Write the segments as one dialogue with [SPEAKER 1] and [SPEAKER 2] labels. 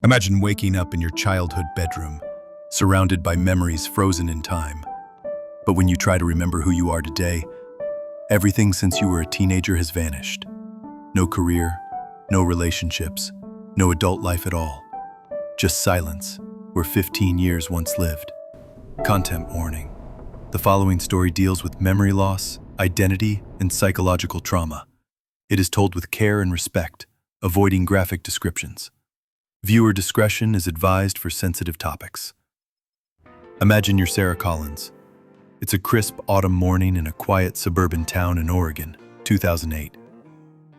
[SPEAKER 1] Imagine waking up in your childhood bedroom, surrounded by memories frozen in time. But when you try to remember who you are today, everything since you were a teenager has vanished. No career, no relationships, no adult life at all. Just silence, where 15 years once lived. Content warning. The following story deals with memory loss, identity, and psychological trauma. It is told with care and respect, avoiding graphic descriptions. Viewer discretion is advised for sensitive topics. Imagine you're Sarah Collins. It's a crisp autumn morning in a quiet suburban town in Oregon, 2008.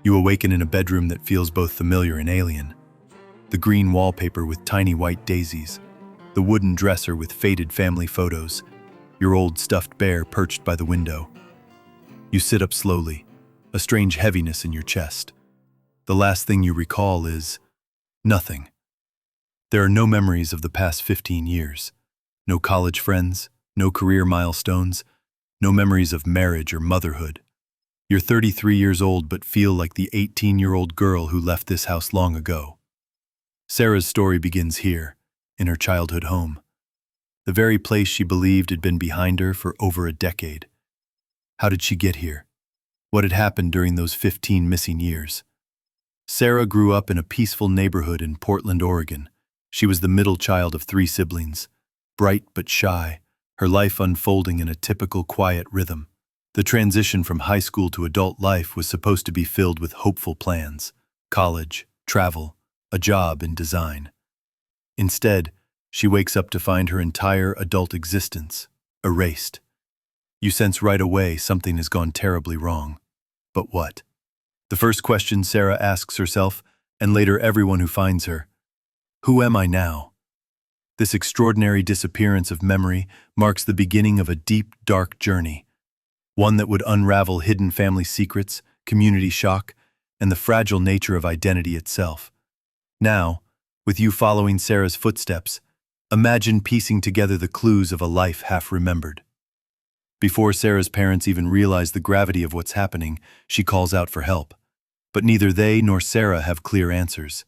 [SPEAKER 1] You awaken in a bedroom that feels both familiar and alien. The green wallpaper with tiny white daisies, the wooden dresser with faded family photos, your old stuffed bear perched by the window. You sit up slowly, a strange heaviness in your chest. The last thing you recall is nothing. There are no memories of the past 15 years. No college friends, no career milestones, no memories of marriage or motherhood. You're 33 years old but feel like the 18-year-old girl who left this house long ago. Sarah's story begins here, in her childhood home. The very place she believed had been behind her for over a decade. How did she get here? What had happened during those 15 missing years? Sarah grew up in a peaceful neighborhood in Portland, Oregon. She was the middle child of 3 siblings, bright but shy, her life unfolding in a typical quiet rhythm. The transition from high school to adult life was supposed to be filled with hopeful plans: college, travel, a job in design. Instead, she wakes up to find her entire adult existence erased. You sense right away something has gone terribly wrong. But what? The first question Sarah asks herself, and later everyone who finds her: who am I now? This extraordinary disappearance of memory marks the beginning of a deep, dark journey, one that would unravel hidden family secrets, community shock, and the fragile nature of identity itself. Now, with you following Sarah's footsteps, imagine piecing together the clues of a life half remembered. Before Sarah's parents even realize the gravity of what's happening, she calls out for help. But neither they nor Sarah have clear answers.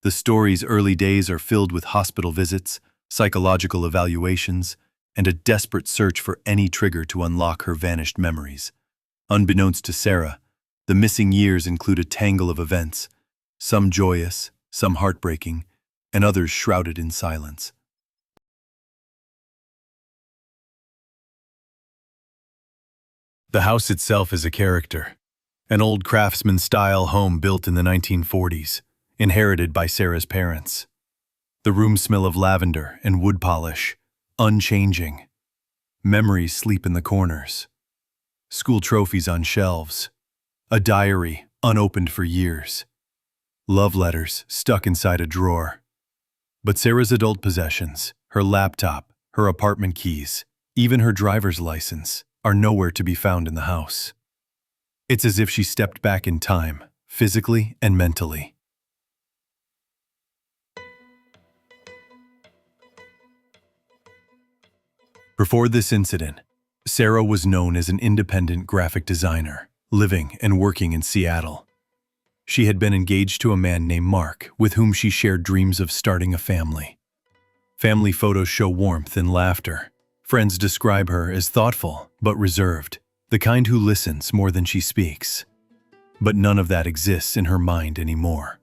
[SPEAKER 1] The story's early days are filled with hospital visits, psychological evaluations, and a desperate search for any trigger to unlock her vanished memories. Unbeknownst to Sarah, the missing years include a tangle of events, some joyous, some heartbreaking, and others shrouded in silence. The house itself is a character. An old craftsman-style home built in the 1940s, inherited by Sarah's parents. The rooms smell of lavender and wood polish, unchanging. Memories sleep in the corners. School trophies on shelves. A diary unopened for years. Love letters stuck inside a drawer. But Sarah's adult possessions, her laptop, her apartment keys, even her driver's license, are nowhere to be found in the house. It's as if she stepped back in time, physically and mentally. Before this incident, Sarah was known as an independent graphic designer, living and working in Seattle. She had been engaged to a man named Mark, with whom she shared dreams of starting a family. Family photos show warmth and laughter. Friends describe her as thoughtful but reserved, the kind who listens more than she speaks. But none of that exists in her mind anymore.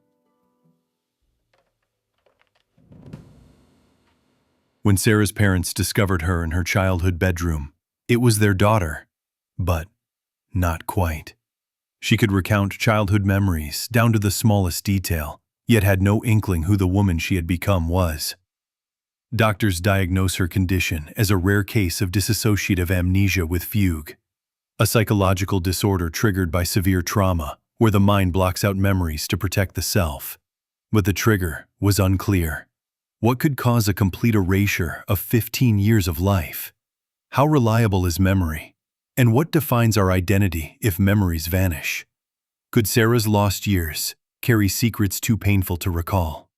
[SPEAKER 1] When Sarah's parents discovered her in her childhood bedroom, it was their daughter, but not quite. She could recount childhood memories down to the smallest detail, yet had no inkling who the woman she had become was. Doctors diagnose her condition as a rare case of dissociative amnesia with fugue, a psychological disorder triggered by severe trauma, where the mind blocks out memories to protect the self. But the trigger was unclear. What could cause a complete erasure of 15 years of life? How reliable is memory? And what defines our identity if memories vanish? Could Sarah's lost years carry secrets too painful to recall?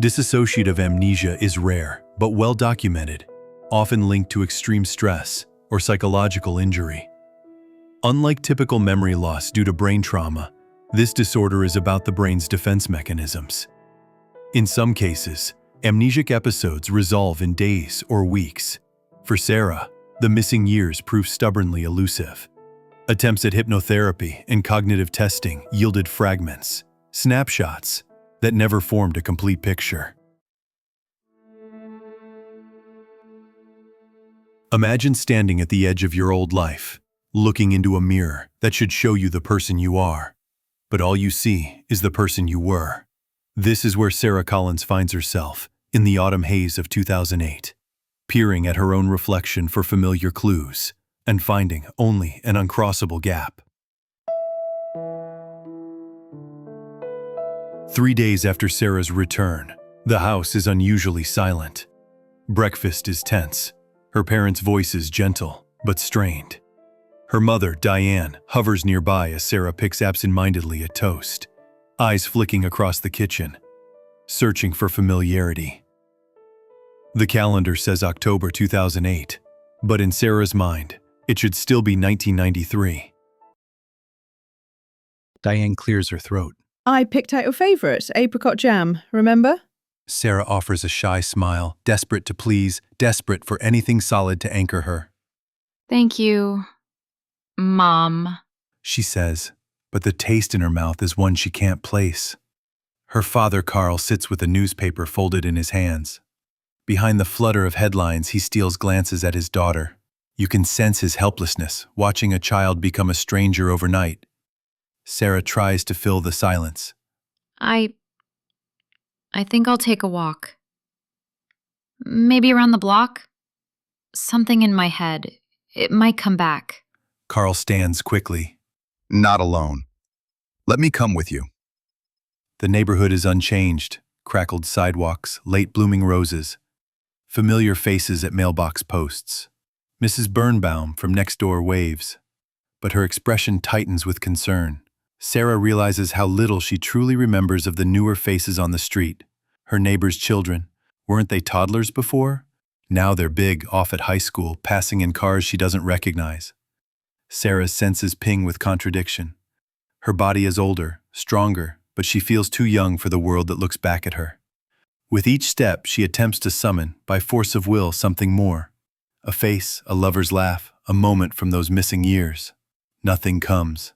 [SPEAKER 1] Dissociative amnesia is rare, but well documented, often linked to extreme stress or psychological injury. Unlike typical memory loss due to brain trauma, This disorder is about the brain's defense mechanisms. In some cases, amnesic episodes resolve in days or weeks. For Sarah, the missing years prove stubbornly elusive. Attempts at hypnotherapy and cognitive testing yielded fragments, snapshots that never formed a complete picture. Imagine standing at the edge of your old life, looking into a mirror that should show you the person you are, but all you see is the person you were. This is where Sarah Collins finds herself in the autumn haze of 2008, peering at her own reflection for familiar clues and finding only an uncrossable gap. 3 days after Sarah's return, the house is unusually silent. Breakfast is tense. Her parents' voices gentle but strained. Her mother, Diane, hovers nearby as Sarah picks absent-mindedly at toast, eyes flicking across the kitchen, searching for familiarity. The calendar says October 2008, but in Sarah's mind, it should still be 1993.
[SPEAKER 2] Diane clears her throat.
[SPEAKER 3] I picked out your favorite, apricot jam, remember?
[SPEAKER 1] Sarah offers a shy smile, desperate to please, desperate for anything solid to anchor her.
[SPEAKER 4] Thank you, Mom,
[SPEAKER 1] She says, but the taste in her mouth is one she can't place. Her father, Carl, sits with a newspaper folded in his hands. Behind the flutter of headlines, he steals glances at his daughter. You can sense his helplessness, watching a child become a stranger overnight. Sarah tries to fill the silence.
[SPEAKER 4] I think I'll take a walk. Maybe around the block? Something in my head. It might come back.
[SPEAKER 1] Carl stands quickly.
[SPEAKER 5] Not alone. Let me come with you.
[SPEAKER 1] The neighborhood is unchanged. Crackled sidewalks, late-blooming roses. Familiar faces at mailbox posts. Mrs. Birnbaum from next door waves. But her expression tightens with concern. Sarah realizes how little she truly remembers of the newer faces on the street. Her neighbors' children. Weren't they toddlers before? Now they're big, off at high school, passing in cars she doesn't recognize. Sarah's senses ping with contradiction. Her body is older, stronger, but she feels too young for the world that looks back at her. With each step, she attempts to summon, by force of will, something more. A face, a lover's laugh, a moment from those missing years. Nothing comes.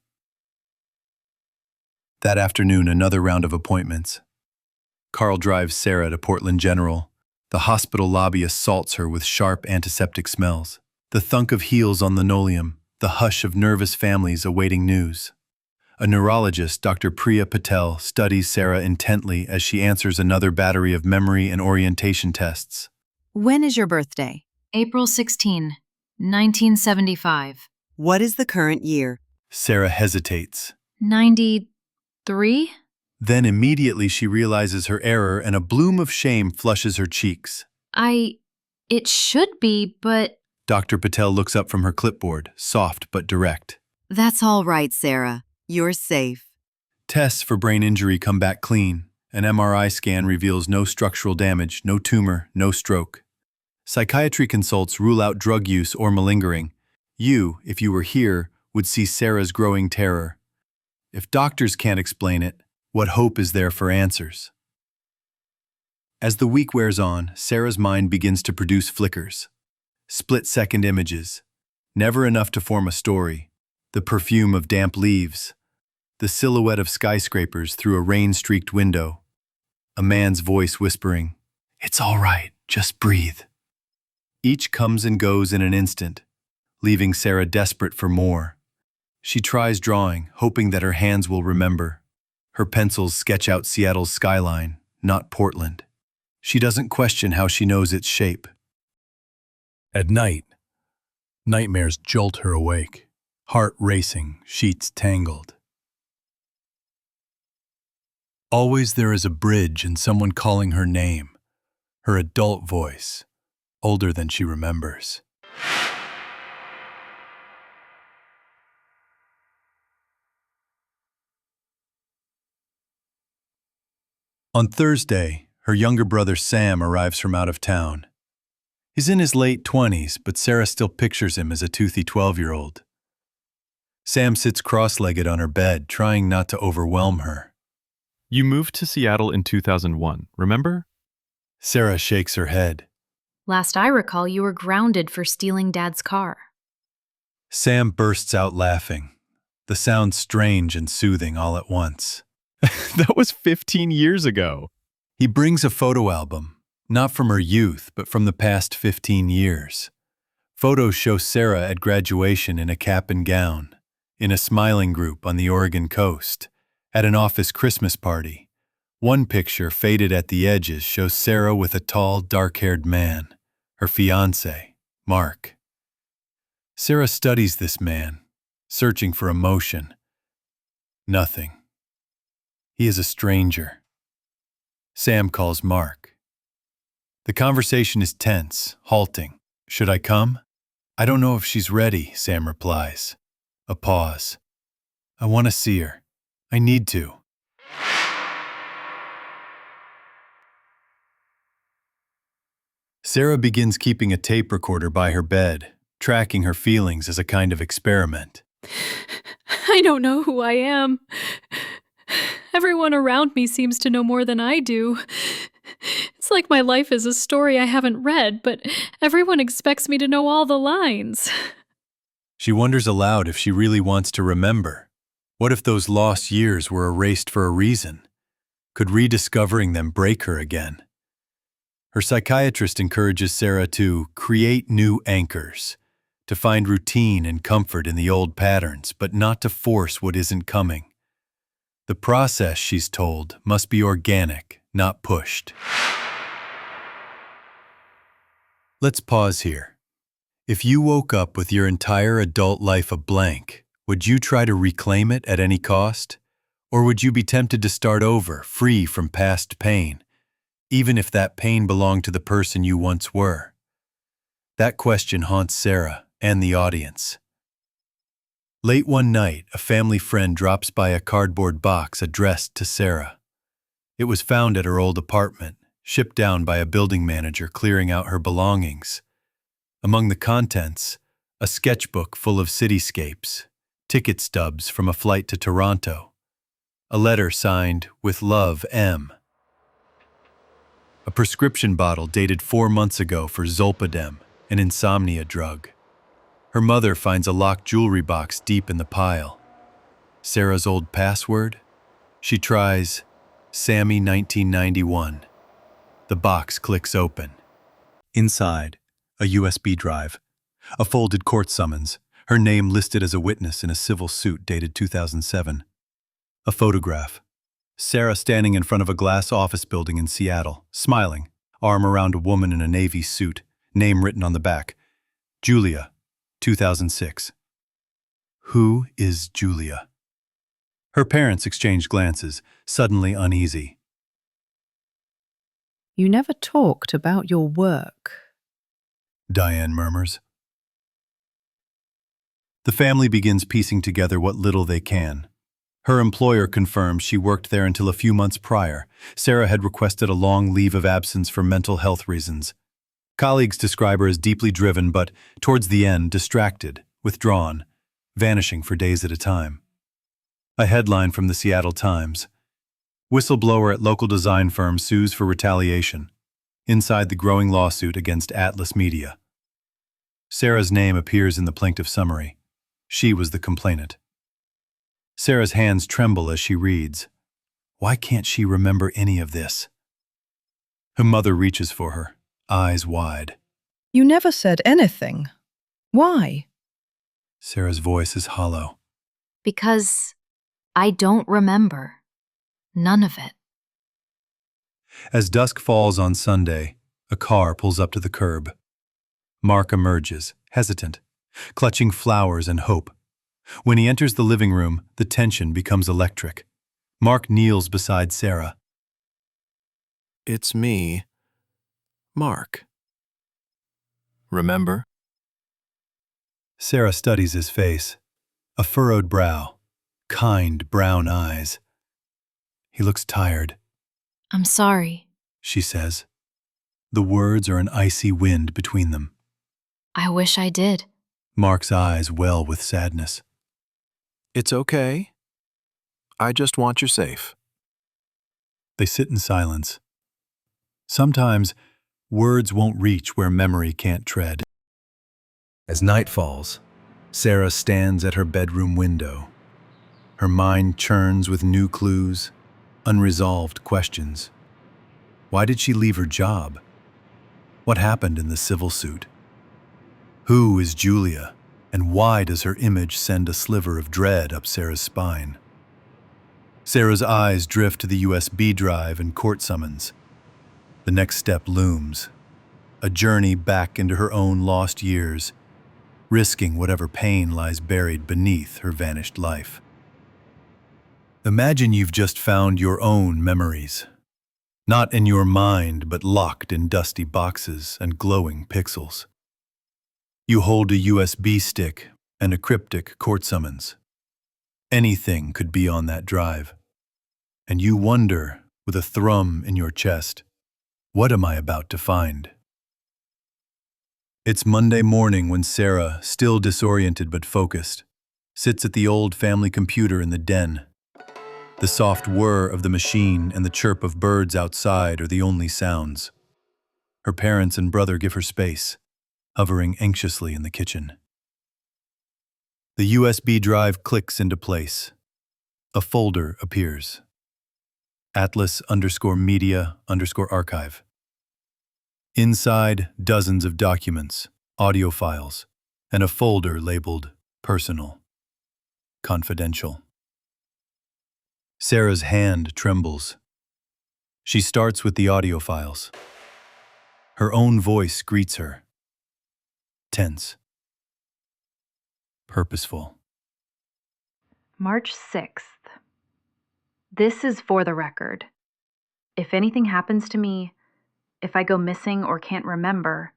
[SPEAKER 1] That afternoon, another round of appointments. Carl drives Sarah to Portland General. The hospital lobby assaults her with sharp antiseptic smells. The thunk of heels on linoleum, the hush of nervous families awaiting news. A neurologist, Dr. Priya Patel, studies Sarah intently as she answers another battery of memory and orientation tests.
[SPEAKER 6] When is your birthday?
[SPEAKER 4] April 16, 1975.
[SPEAKER 6] What is the current year?
[SPEAKER 1] Sarah hesitates.
[SPEAKER 4] 93?
[SPEAKER 1] Then immediately she realizes her error and a bloom of shame flushes her cheeks.
[SPEAKER 4] It should be, but...
[SPEAKER 1] Dr. Patel looks up from her clipboard, soft but direct.
[SPEAKER 6] That's all right, Sarah. You're safe.
[SPEAKER 1] Tests for brain injury come back clean. An MRI scan reveals no structural damage, no tumor, no stroke. Psychiatry consults rule out drug use or malingering. You, if you were here, would see Sarah's growing terror. If doctors can't explain it, what hope is there for answers? As the week wears on, Sarah's mind begins to produce flickers. Split-second images. Never enough to form a story. The perfume of damp leaves. The silhouette of skyscrapers through a rain-streaked window. A man's voice whispering, "It's all right, just breathe." Each comes and goes in an instant, leaving Sarah desperate for more. She tries drawing, hoping that her hands will remember. Her pencils sketch out Seattle's skyline, not Portland. She doesn't question how she knows its shape. At night, nightmares jolt her awake, heart racing, sheets tangled. Always there is a bridge and someone calling her name, her adult voice, older than she remembers. On Thursday, her younger brother Sam arrives from out of town. He's in his late 20s, but Sarah still pictures him as a toothy 12-year-old. Sam sits cross-legged on her bed, trying not to overwhelm her.
[SPEAKER 2] You moved to Seattle in 2001, remember?
[SPEAKER 1] Sarah shakes her head.
[SPEAKER 4] Last I recall, you were grounded for stealing Dad's car.
[SPEAKER 1] Sam bursts out laughing, the sound strange and soothing all at once.
[SPEAKER 2] That was 15 years ago.
[SPEAKER 1] He brings a photo album, not from her youth, but from the past 15 years. Photos show Sarah at graduation in a cap and gown, in a smiling group on the Oregon coast, at an office Christmas party. One picture, faded at the edges, shows Sarah with a tall, dark-haired man, her fiancé, Mark. Sarah studies this man, searching for emotion. Nothing. He is a stranger. Sam calls Mark. The conversation is tense, halting. Should I come? I don't know if she's ready, Sam replies. A pause. I want to see her. I need to. Sarah begins keeping a tape recorder by her bed, tracking her feelings as a kind of experiment.
[SPEAKER 7] I don't know who I am. Everyone around me seems to know more than I do. It's like my life is a story I haven't read, but everyone expects me to know all the lines.
[SPEAKER 1] She wonders aloud if she really wants to remember. What if those lost years were erased for a reason? Could rediscovering them break her again? Her psychiatrist encourages Sarah to create new anchors, to find routine and comfort in the old patterns, but not to force what isn't coming. The process, she's told, must be organic, not pushed. Let's pause here. If you woke up with your entire adult life a blank, would you try to reclaim it at any cost? Or would you be tempted to start over, free from past pain, even if that pain belonged to the person you once were? That question haunts Sarah and the audience. Late one night, a family friend drops by a cardboard box addressed to Sarah. It was found at her old apartment, shipped down by a building manager clearing out her belongings. Among the contents, a sketchbook full of cityscapes, ticket stubs from a flight to Toronto, a letter signed, "With love, M." A prescription bottle dated 4 months ago for Zolpidem, an insomnia drug. Her mother finds a locked jewelry box deep in the pile. Sarah's old password? She tries Sammy 1991. The box clicks open. Inside, a USB drive, a folded court summons, her name listed as a witness in a civil suit dated 2007. A photograph. Sarah standing in front of a glass office building in Seattle, smiling, arm around a woman in a navy suit, name written on the back. Julia, 2006. Who is Julia? Her parents exchange glances, suddenly uneasy.
[SPEAKER 3] You never talked about your work.
[SPEAKER 1] Diane murmurs. The family begins piecing together what little they can. Her employer confirms she worked there until a few months prior. Sarah had requested a long leave of absence for mental health reasons. Colleagues describe her as deeply driven, but towards the end, distracted, withdrawn, vanishing for days at a time. A headline from the Seattle Times. Whistleblower at local design firm sues for retaliation. Inside the growing lawsuit against Atlas Media. Sarah's name appears in the plaintiff summary. She was the complainant. Sarah's hands tremble as she reads. Why can't she remember any of this? Her mother reaches for her, eyes wide.
[SPEAKER 3] You never said anything. Why?
[SPEAKER 1] Sarah's voice is hollow.
[SPEAKER 4] Because I don't remember. None of it.
[SPEAKER 1] As dusk falls on Sunday, a car pulls up to the curb. Mark emerges, hesitant, clutching flowers and hope. When he enters the living room, the tension becomes electric. Mark kneels beside Sarah.
[SPEAKER 8] It's me, Mark. Remember?
[SPEAKER 1] Sarah studies his face. A furrowed brow, kind brown eyes. He looks tired,
[SPEAKER 4] I'm sorry.
[SPEAKER 1] she says. The words are an icy wind between them.
[SPEAKER 4] I wish I did.
[SPEAKER 1] Mark's eyes well with sadness.
[SPEAKER 8] It's okay. I just want you safe.
[SPEAKER 1] They sit in silence. Sometimes, words won't reach where memory can't tread. As night falls, Sarah stands at her bedroom window. Her mind churns with new clues, unresolved questions. Why did she leave her job? What happened in the civil suit? Who is Julia, and why does her image send a sliver of dread up Sarah's spine? Sarah's eyes drift to the USB drive and court summons. The next step looms, a journey back into her own lost years, risking whatever pain lies buried beneath her vanished life. Imagine you've just found your own memories, not in your mind, but locked in dusty boxes and glowing pixels. You hold a USB stick and a cryptic court summons. Anything could be on that drive. And you wonder, with a thrum in your chest, what am I about to find? It's Monday morning when Sarah, still disoriented but focused, sits at the old family computer in the den. The soft whir of the machine and the chirp of birds outside are the only sounds. Her parents and brother give her space, hovering anxiously in the kitchen. The USB drive clicks into place. A folder appears. Atlas_media_archive. Inside, dozens of documents, audio files, and a folder labeled Personal, Confidential. Sarah's hand trembles. She starts with the audio files. Her own voice greets her. Tense. Purposeful.
[SPEAKER 9] March 6th. This is for the record. If anything happens to me, if I go missing or can't remember,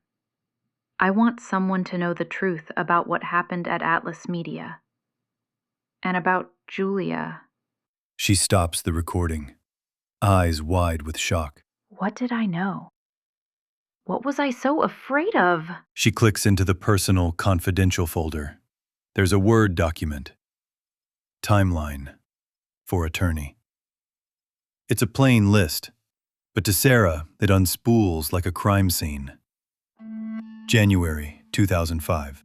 [SPEAKER 9] I want someone to know the truth about what happened at Atlas Media. And about Julia.
[SPEAKER 1] She stops the recording, eyes wide with shock.
[SPEAKER 9] What did I know? What was I so afraid of?
[SPEAKER 1] She clicks into the Personal, Confidential folder. There's a Word document. Timeline. For attorney. It's a plain list, but to Sarah, it unspools like a crime scene. January 2005.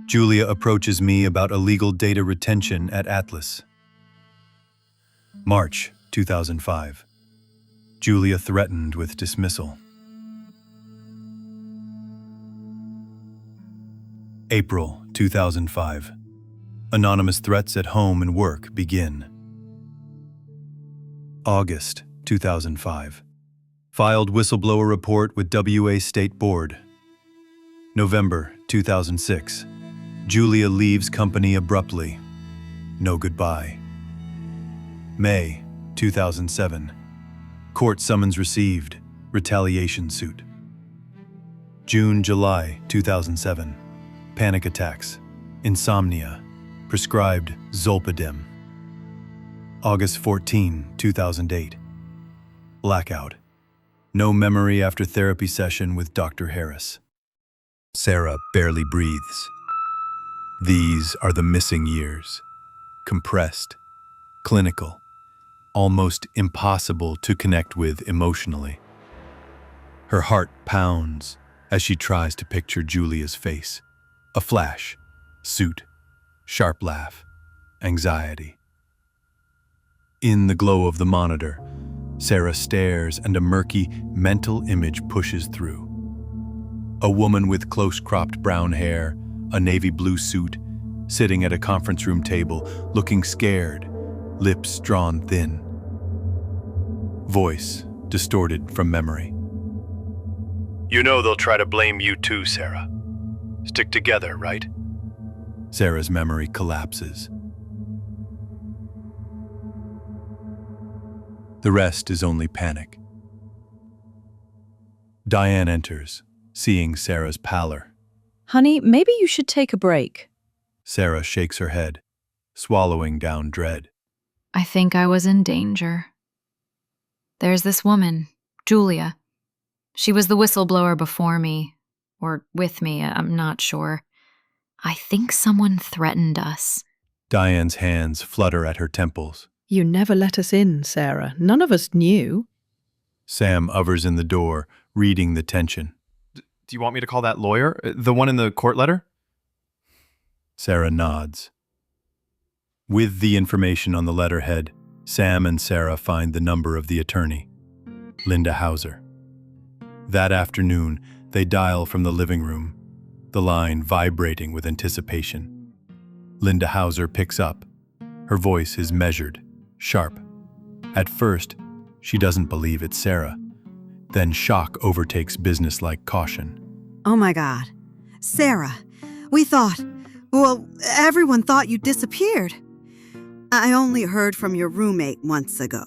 [SPEAKER 1] Julia approaches me about illegal data retention at Atlas. March 2005. Julia threatened with dismissal. April 2005. Anonymous threats at home and work begin. August 2005. Filed whistleblower report with WA State Board. November 2006. Julia leaves company abruptly. No goodbye. May 2007. Court summons received. Retaliation suit. June-July 2007. Panic attacks. Insomnia. Prescribed Zolpidem. August 14, 2008. Blackout. No memory after therapy session with Dr. Harris. Sarah barely breathes. These are the missing years. Compressed. Clinical. Almost impossible to connect with emotionally. Her heart pounds as she tries to picture Julia's face. A flash. Suit. Sharp laugh. Anxiety. In the glow of the monitor, Sarah stares and a murky, mental image pushes through. A woman with close-cropped brown hair, a navy blue suit, sitting at a conference room table, looking scared, lips drawn thin. Voice distorted from memory. You know they'll try to blame you too, Sarah. Stick together, right? Sarah's memory collapses. The rest is only panic. Diane enters, seeing Sarah's pallor.
[SPEAKER 3] Honey, maybe you should take a break.
[SPEAKER 1] Sarah shakes her head, swallowing down dread.
[SPEAKER 4] I think I was in danger. There's this woman, Julia. She was the whistleblower before me, or with me, I'm not sure. I think someone threatened us.
[SPEAKER 1] Diane's hands flutter at her temples.
[SPEAKER 3] You never let us in, Sarah. None of us knew.
[SPEAKER 1] Sam hovers in the door, reading the tension.
[SPEAKER 2] Do you want me to call that lawyer? The one in the court letter?
[SPEAKER 1] Sarah nods. With the information on the letterhead, Sam and Sarah find the number of the attorney, Linda Hauser. That afternoon, they dial from the living room, the line vibrating with anticipation. Linda Hauser picks up. Her voice is measured, sharp. At first, she doesn't believe it's Sarah. Then shock overtakes businesslike caution.
[SPEAKER 6] Oh my God. Sarah, everyone thought you disappeared. I only heard from your roommate months ago,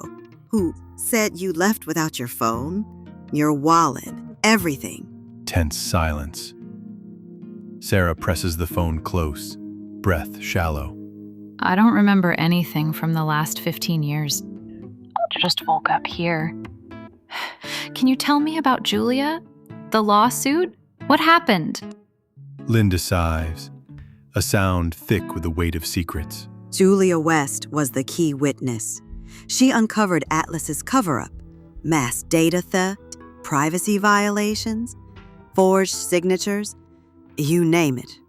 [SPEAKER 6] who said you left without your phone, your wallet, everything.
[SPEAKER 1] Tense silence. Sarah presses the phone close, breath shallow.
[SPEAKER 4] I don't remember anything from the last 15 years. I just woke up here. Can you tell me about Julia? The lawsuit? What happened?
[SPEAKER 1] Linda sighs, a sound thick with the weight of secrets.
[SPEAKER 6] Julia West was the key witness. She uncovered Atlas's cover-up, mass data theft, privacy violations, forged signatures, you name it.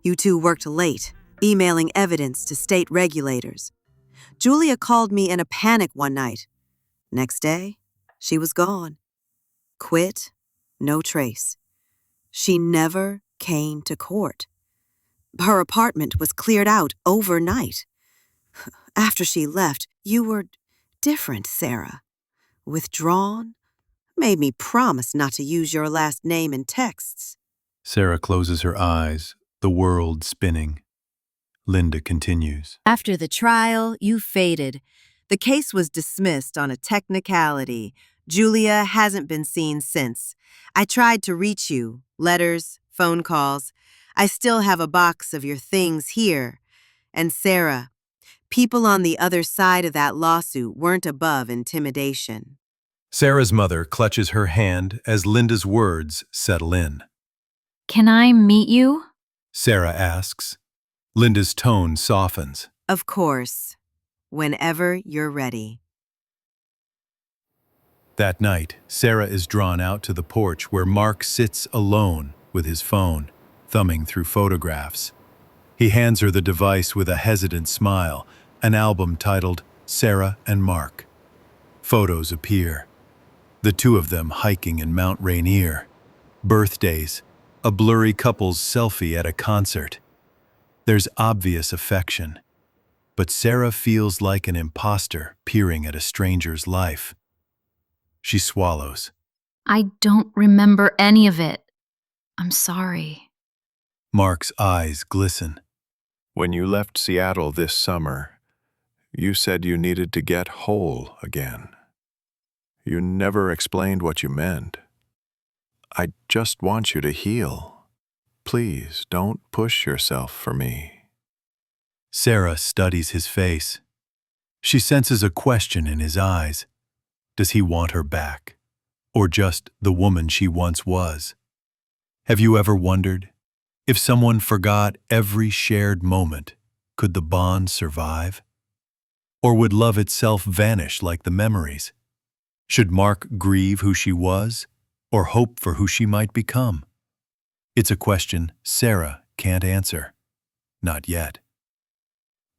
[SPEAKER 6] You two worked late, emailing evidence to state regulators. Julia called me in a panic one night. Next day, she was gone. Quit, no trace. She never came to court. Her apartment was cleared out overnight. After she left, you were different, Sarah. Withdrawn, made me promise not to use your last name in texts.
[SPEAKER 1] Sarah closes her eyes, the world spinning. Linda continues.
[SPEAKER 6] After the trial, you faded. The case was dismissed on a technicality. Julia hasn't been seen since. I tried to reach you, letters, phone calls. I still have a box of your things here. And Sarah, people on the other side of that lawsuit weren't above intimidation.
[SPEAKER 1] Sarah's mother clutches her hand as Linda's words settle in.
[SPEAKER 4] Can I meet you?
[SPEAKER 1] Sarah asks. Linda's tone softens.
[SPEAKER 6] Of course, whenever you're ready.
[SPEAKER 1] That night, Sarah is drawn out to the porch where Mark sits alone with his phone, thumbing through photographs. He hands her the device with a hesitant smile, an album titled Sarah and Mark. Photos appear. The two of them hiking in Mount Rainier. Birthdays, a blurry couple's selfie at a concert. There's obvious affection, but Sarah feels like an imposter peering at a stranger's life. She swallows.
[SPEAKER 4] I don't remember any of it. I'm sorry.
[SPEAKER 1] Mark's eyes glisten.
[SPEAKER 8] When you left Seattle this summer, you said you needed to get whole again. You never explained what you meant. I just want you to heal. Please don't push yourself for me.
[SPEAKER 1] Sarah studies his face. She senses a question in his eyes. Does he want her back? Or just the woman she once was? Have you ever wondered, if someone forgot every shared moment, could the bond survive? Or would love itself vanish like the memories? Should Mark grieve who she was, or hope for who she might become? It's a question Sarah can't answer. Not yet.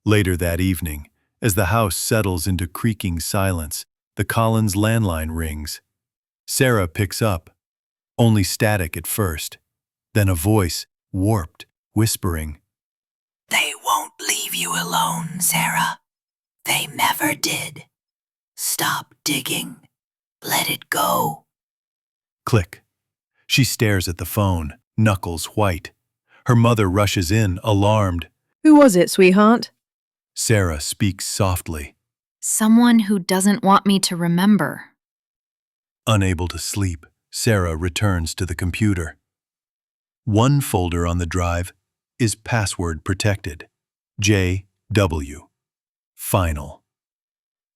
[SPEAKER 1] Later that evening, as the house settles into creaking silence, the Collins landline rings. Sarah picks up, only static at first, then a voice, warped, whispering,
[SPEAKER 10] "They won't leave you alone, Sarah. They never did. Stop digging. Let it go."
[SPEAKER 1] Click. She stares at the phone, knuckles white. Her mother rushes in, alarmed.
[SPEAKER 3] Who was it, sweetheart?
[SPEAKER 1] Sarah speaks softly.
[SPEAKER 4] Someone who doesn't want me to remember.
[SPEAKER 1] Unable to sleep, Sarah returns to the computer. One folder on the drive is password protected. JW. Final.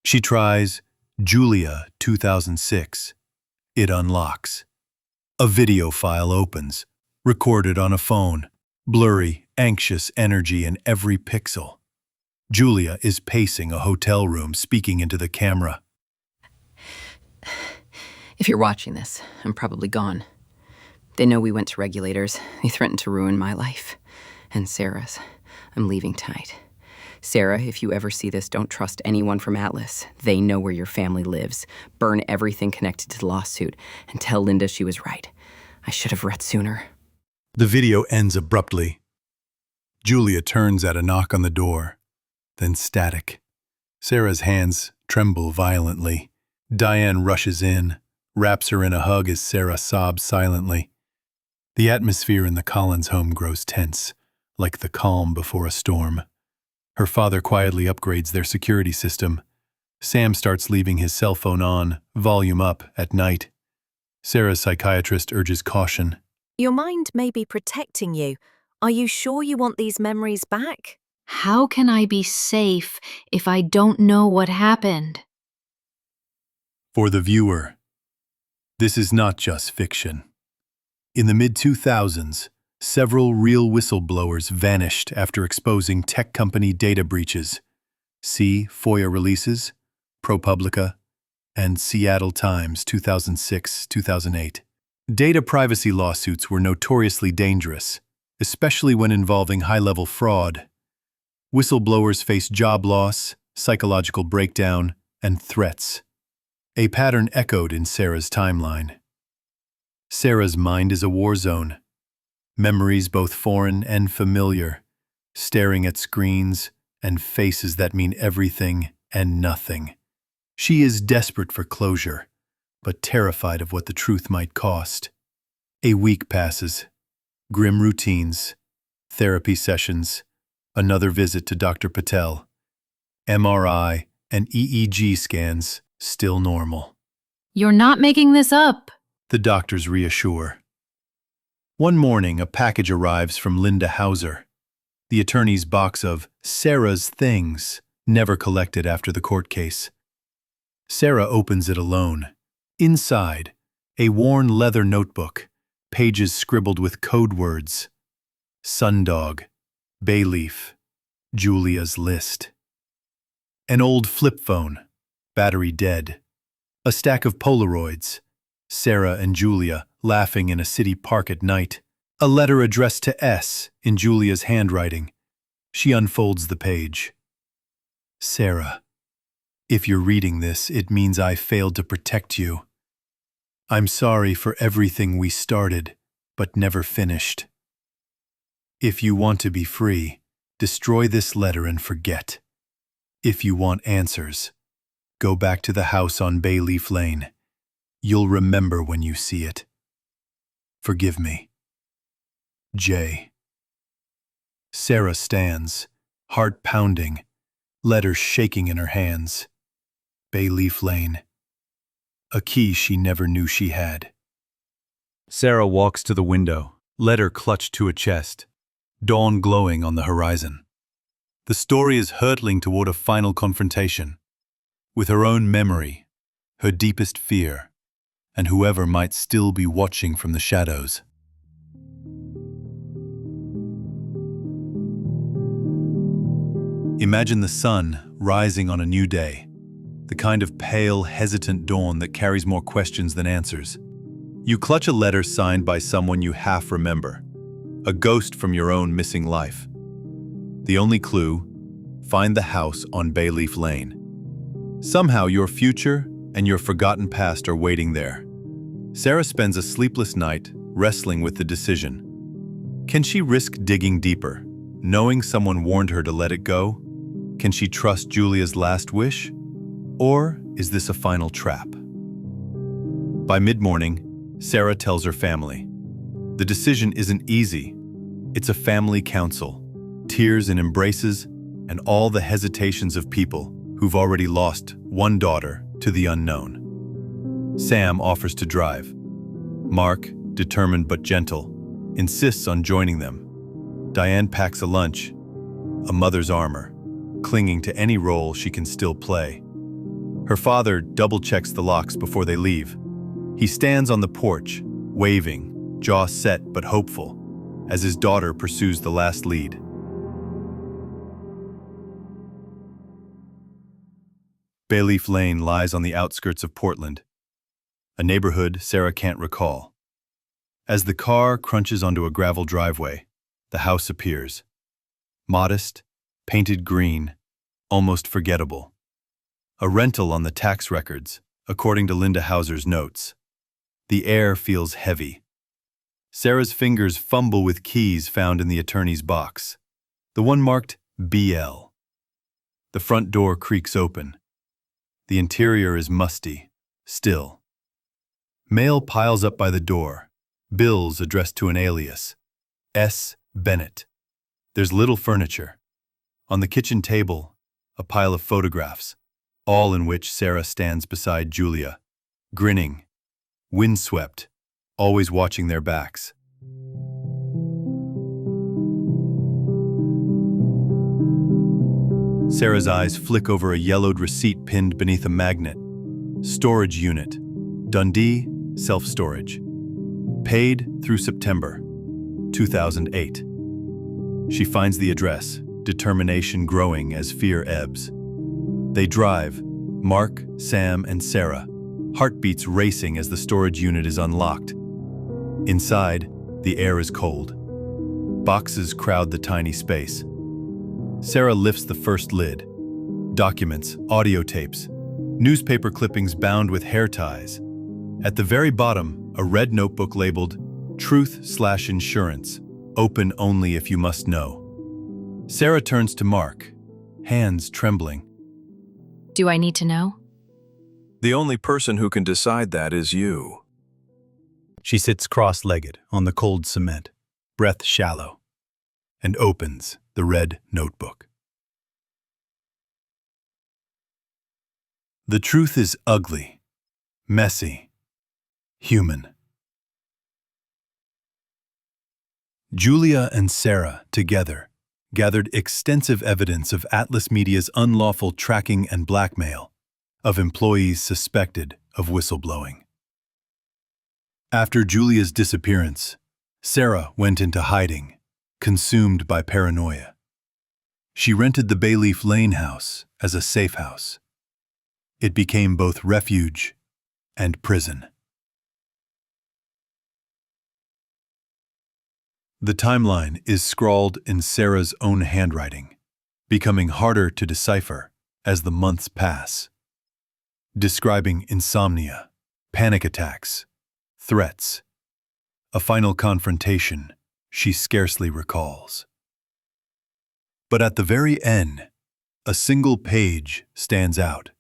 [SPEAKER 1] She tries Julia 2006. It unlocks. A video file opens, recorded on a phone. Blurry, anxious energy in every pixel. Julia is pacing a hotel room, speaking into the camera.
[SPEAKER 11] If you're watching this, I'm probably gone. They know we went to regulators. They threatened to ruin my life. And Sarah's. I'm leaving tonight. Sarah, if you ever see this, don't trust anyone from Atlas. They know where your family lives. Burn everything connected to the lawsuit. And tell Linda she was right. I should have read sooner.
[SPEAKER 1] The video ends abruptly. Julia turns at a knock on the door, then static. Sarah's hands tremble violently. Diane rushes in, wraps her in a hug as Sarah sobs silently. The atmosphere in the Collins home grows tense, like the calm before a storm. Her father quietly upgrades their security system. Sam starts leaving his cell phone on, volume up, at night. Sarah's psychiatrist urges caution.
[SPEAKER 12] Your mind may be protecting you. Are you sure you want these memories back?
[SPEAKER 4] How can I be safe if I don't know what happened?
[SPEAKER 1] For the viewer, this is not just fiction. In the mid-2000s, several real whistleblowers vanished after exposing tech company data breaches. See FOIA releases, ProPublica, and Seattle Times 2006-2008. Data privacy lawsuits were notoriously dangerous, especially when involving high-level fraud. Whistleblowers face job loss, psychological breakdown, and threats. A pattern echoed in Sarah's timeline. Sarah's mind is a war zone. Memories both foreign and familiar, staring at screens and faces that mean everything and nothing. She is desperate for closure, but terrified of what the truth might cost. A week passes. Grim routines, therapy sessions, another visit to Dr. Patel. MRI and EEG scans still normal.
[SPEAKER 4] You're not making this up.
[SPEAKER 1] The doctors reassure. One morning, a package arrives from Linda Hauser, the attorney's box of Sarah's things, never collected after the court case. Sarah opens it alone. Inside, a worn leather notebook, pages scribbled with code words. Sundog, Bayleaf, Julia's list. An old flip phone, battery dead. A stack of Polaroids, Sarah and Julia laughing in a city park at night. A letter addressed to S in Julia's handwriting. She unfolds the page. Sarah, if you're reading this, it means I failed to protect you. I'm sorry for everything we started, but never finished. If you want to be free, destroy this letter and forget. If you want answers, go back to the house on Bayleaf Lane. You'll remember when you see it. Forgive me. J. Sarah stands, heart pounding, letters shaking in her hands. Bayleaf Lane. A key she never knew she had. Sarah walks to the window, letter clutched to her chest, dawn glowing on the horizon. The story is hurtling toward a final confrontation, with her own memory, her deepest fear, and whoever might still be watching from the shadows. Imagine the sun rising on a new day, the kind of pale, hesitant dawn that carries more questions than answers. You clutch a letter signed by someone you half remember, a ghost from your own missing life. The only clue, find the house on Bayleaf Lane. Somehow your future and your forgotten past are waiting there. Sarah spends a sleepless night wrestling with the decision. Can she risk digging deeper, knowing someone warned her to let it go? Can she trust Julia's last wish? Or is this a final trap? By mid-morning, Sarah tells her family. The decision isn't easy. It's a family council, tears and embraces, and all the hesitations of people who've already lost one daughter to the unknown. Sam offers to drive. Mark, determined but gentle, insists on joining them. Diane packs a lunch, a mother's armor, clinging to any role she can still play. Her father double-checks the locks before they leave. He stands on the porch, waving, jaw set but hopeful, as his daughter pursues the last lead. Bayleaf Lane lies on the outskirts of Portland, a neighborhood Sarah can't recall. As the car crunches onto a gravel driveway, the house appears. Modest, painted green, almost forgettable. A rental on the tax records, according to Linda Hauser's notes. The air feels heavy. Sarah's fingers fumble with keys found in the attorney's box, the one marked BL. The front door creaks open. The interior is musty, still. Mail piles up by the door, bills addressed to an alias, S. Bennett. There's little furniture. On the kitchen table, a pile of photographs, all in which Sarah stands beside Julia, grinning, windswept, always watching their backs. Sarah's eyes flick over a yellowed receipt pinned beneath a magnet. Storage unit. Dundee, self-storage. Paid through September 2008. She finds the address, determination growing as fear ebbs. They drive, Mark, Sam, and Sarah, heartbeats racing as the storage unit is unlocked. Inside, the air is cold. Boxes crowd the tiny space. Sarah lifts the first lid. Documents, audio tapes, newspaper clippings bound with hair ties. At the very bottom, a red notebook labeled Truth/Insurance, open only if you must know. Sarah turns to Mark, hands trembling.
[SPEAKER 4] Do I need to know?
[SPEAKER 8] The only person who can decide that is you.
[SPEAKER 1] She sits cross-legged on the cold cement, breath shallow, and opens the red notebook. The truth is ugly, messy, human. Julia and Sarah, together, gathered extensive evidence of Atlas Media's unlawful tracking and blackmail of employees suspected of whistleblowing. After Julia's disappearance, Sarah went into hiding, consumed by paranoia. She rented the Bayleaf Lane house as a safe house. It became both refuge and prison. The timeline is scrawled in Sarah's own handwriting, becoming harder to decipher as the months pass. Describing insomnia, panic attacks, threats, a final confrontation she scarcely recalls. But at the very end, a single page stands out,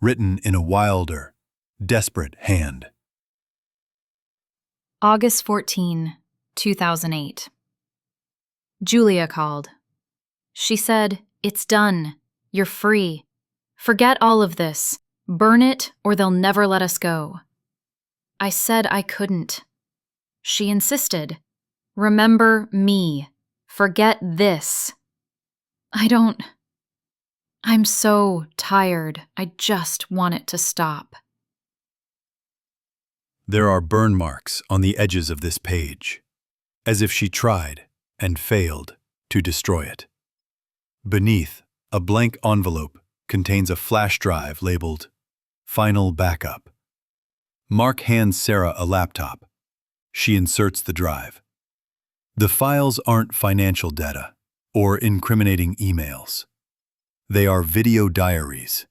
[SPEAKER 1] written in a wilder, desperate hand.
[SPEAKER 4] August 14, 2008. Julia called. She said, "It's done. You're free. Forget all of this. Burn it or they'll never let us go." I said I couldn't. She insisted. "Remember me. Forget this." I'm so tired. I just want it to stop.
[SPEAKER 1] There are burn marks on the edges of this page, as if she tried and failed to destroy it. Beneath, a blank envelope contains a flash drive labeled Final Backup. Mark hands Sarah a laptop. She inserts the drive. The files aren't financial data or incriminating emails. They are video diaries,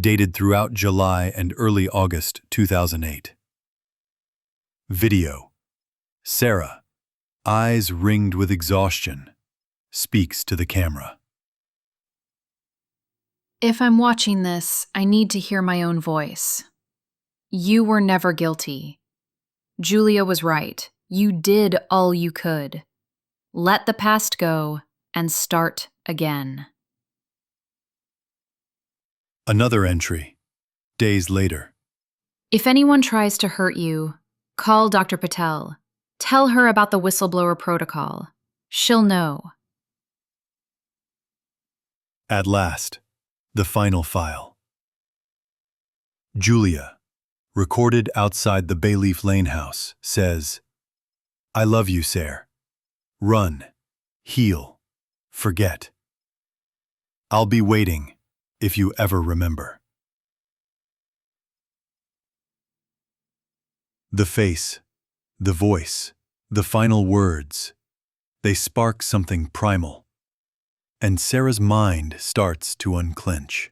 [SPEAKER 1] dated throughout July and early August 2008. Video. Sarah, eyes ringed with exhaustion, speaks to the camera.
[SPEAKER 4] If I'm watching this, I need to hear my own voice. You were never guilty. Julia was right. You did all you could. Let the past go and start again.
[SPEAKER 1] Another entry, days later.
[SPEAKER 4] If anyone tries to hurt you, call Dr. Patel. Tell her about the whistleblower protocol. She'll know.
[SPEAKER 1] At last, the final file. Julia, recorded outside the Bayleaf Lane house, says, "I love you, Sarah. Run, heal, forget. I'll be waiting if you ever remember." The face, the voice, the final words, they spark something primal. And Sarah's mind starts to unclench.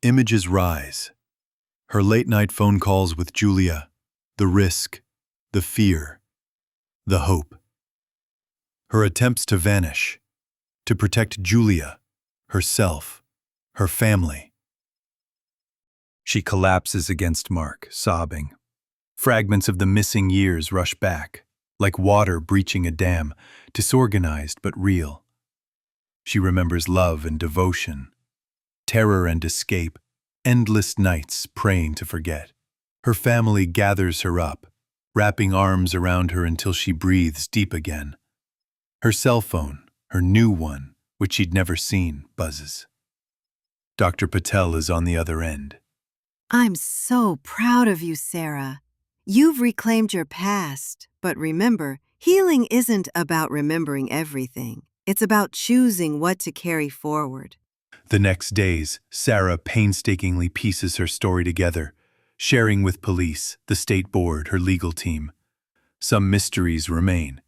[SPEAKER 1] Images rise. Her late-night phone calls with Julia, the risk, the fear, the hope. Her attempts to vanish, to protect Julia, herself, her family. She collapses against Mark, sobbing. Fragments of the missing years rush back, like water breaching a dam, disorganized but real. She remembers love and devotion, terror and escape, endless nights praying to forget. Her family gathers her up, wrapping arms around her until she breathes deep again. Her cell phone, her new one, which she'd never seen, buzzes. Dr. Patel is on the other end.
[SPEAKER 6] I'm so proud of you, Sarah. You've reclaimed your past, but remember, healing isn't about remembering everything. It's about choosing what to carry forward.
[SPEAKER 1] The next days, Sarah painstakingly pieces her story together, sharing with police, the state board, her legal team. Some mysteries remain.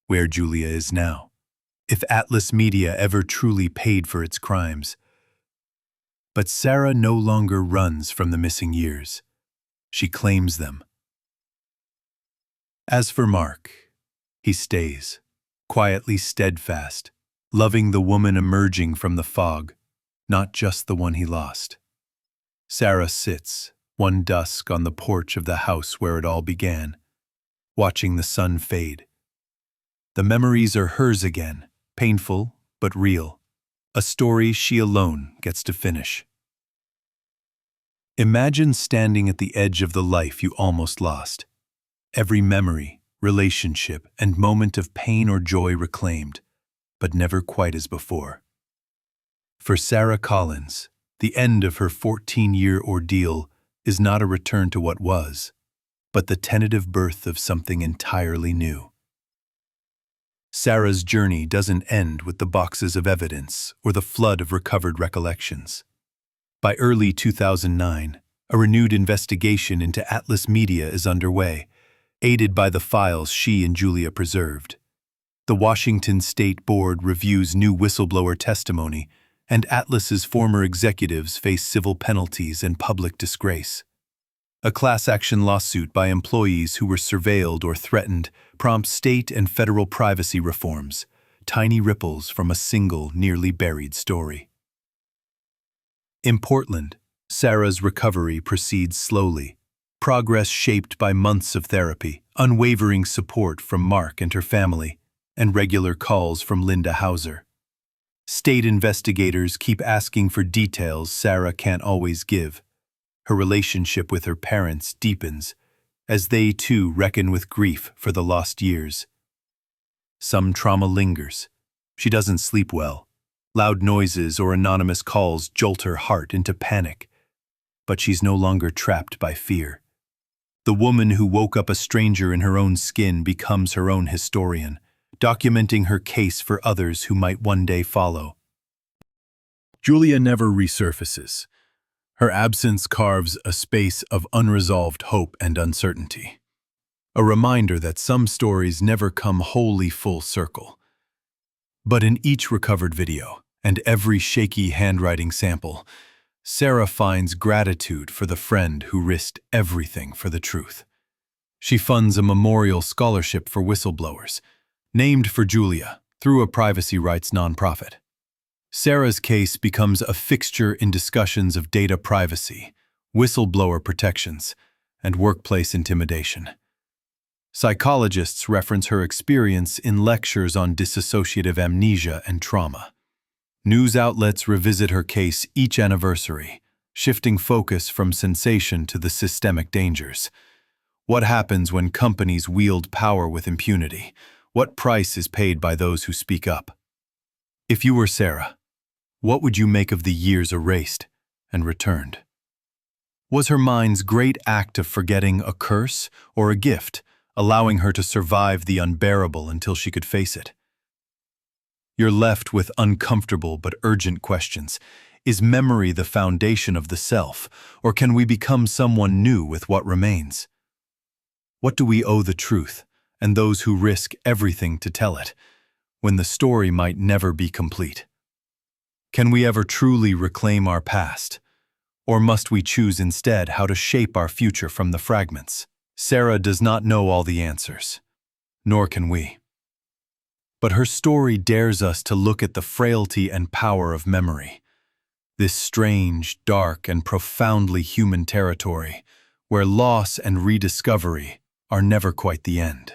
[SPEAKER 1] Where Julia is now. If Atlas Media ever truly paid for its crimes. But Sarah no longer runs from the missing years. She claims them. As for Mark, he stays, quietly steadfast, loving the woman emerging from the fog, not just the one he lost. Sarah sits, one dusk, on the porch of the house where it all began, watching the sun fade. The memories are hers again, painful but real, a story she alone gets to finish. Imagine standing at the edge of the life you almost lost. Every memory, relationship, and moment of pain or joy reclaimed, but never quite as before. For Sarah Collins, the end of her 14-year ordeal is not a return to what was, but the tentative birth of something entirely new. Sarah's journey doesn't end with the boxes of evidence or the flood of recovered recollections. By early 2009, a renewed investigation into Atlas Media is underway, aided by the files she and Julia preserved. The Washington State Board reviews new whistleblower testimony, and Atlas's former executives face civil penalties and public disgrace. A class-action lawsuit by employees who were surveilled or threatened prompts state and federal privacy reforms, tiny ripples from a single, nearly buried story. In Portland, Sarah's recovery proceeds slowly, progress shaped by months of therapy, unwavering support from Mark and her family, and regular calls from Linda Hauser. State investigators keep asking for details Sarah can't always give. Her relationship with her parents deepens, as they too reckon with grief for the lost years. Some trauma lingers. She doesn't sleep well. Loud noises or anonymous calls jolt her heart into panic. But she's no longer trapped by fear. The woman who woke up a stranger in her own skin becomes her own historian, documenting her case for others who might one day follow. Julia never resurfaces. Her absence carves a space of unresolved hope and uncertainty. A reminder that some stories never come wholly full circle. But in each recovered video, and every shaky handwriting sample, Sarah finds gratitude for the friend who risked everything for the truth. She funds a memorial scholarship for whistleblowers, named for Julia, through a privacy rights nonprofit. Sarah's case becomes a fixture in discussions of data privacy, whistleblower protections, and workplace intimidation. Psychologists reference her experience in lectures on dissociative amnesia and trauma. News outlets revisit her case each anniversary, shifting focus from sensation to the systemic dangers. What happens when companies wield power with impunity? What price is paid by those who speak up? If you were Sarah, what would you make of the years erased and returned? Was her mind's great act of forgetting a curse or a gift, allowing her to survive the unbearable until she could face it? You're left with uncomfortable but urgent questions. Is memory the foundation of the self, or can we become someone new with what remains? What do we owe the truth and those who risk everything to tell it, when the story might never be complete? Can we ever truly reclaim our past? Or must we choose instead how to shape our future from the fragments? Sarah does not know all the answers, nor can we. But her story dares us to look at the frailty and power of memory, this strange, dark, and profoundly human territory where loss and rediscovery are never quite the end.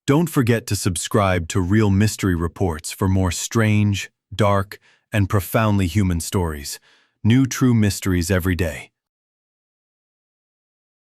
[SPEAKER 1] Don't forget to subscribe to Real Mystery Reports for more strange, dark, and profoundly human stories. New true mysteries every day.